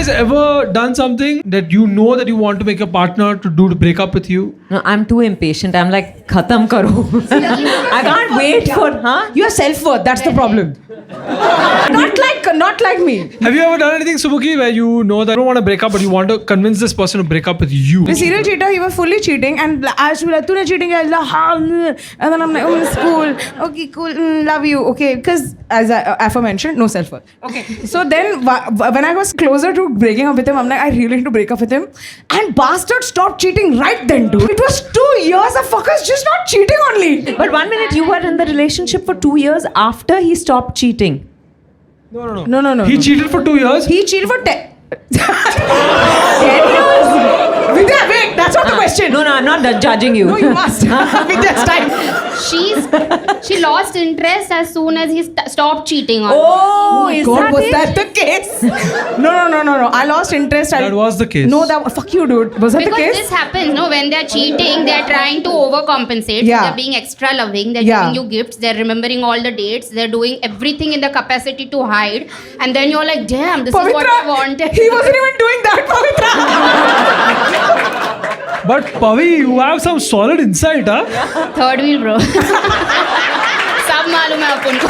Has ever done something that you know that you want to make your partner to do to break up with you? No, I'm too impatient. I'm like, khatam karo. I can't wait for, You have self-worth, that's the problem. not like me. Have you ever done anything, Subuki, where you know that you don't want to break up, but you want to convince this person to break up with you? The serial cheater, he was fully cheating, and I was like, "Tune cheating," and then I'm like, "Oh, it's cool. Okay, cool. Love you. Okay." Because as I aforementioned, no self-worth. Okay. So then, when I was closer to breaking up with him, I'm like, I really need to break up with him. And bastard stopped cheating right then, dude. It was 2 years. The fucker's just not cheating only. But 1 minute, you were in the relationship for 2 years after he stopped cheating. No. He cheated for 2 years. He cheated for 10 years. Vidya, wait, that's not the question. No, I'm not judging you. No, you must. Vidya's time. She lost interest as soon as he stopped cheating on her. Oh, is God, that was it? that the case? No. I lost interest. That was the case. No, fuck you, dude. Was that Because the case? this happens, no? When they're cheating, they're trying to overcompensate. Yeah. They're being extra loving. They're Yeah. giving you gifts. They're remembering all the dates. They're doing everything in the capacity to hide. And then you're like, damn, this is what I wanted. He wasn't even doing that, Pavitra. But Pavi, you have some solid insight, huh? Third wheel, bro. सब मालूम है अपन को.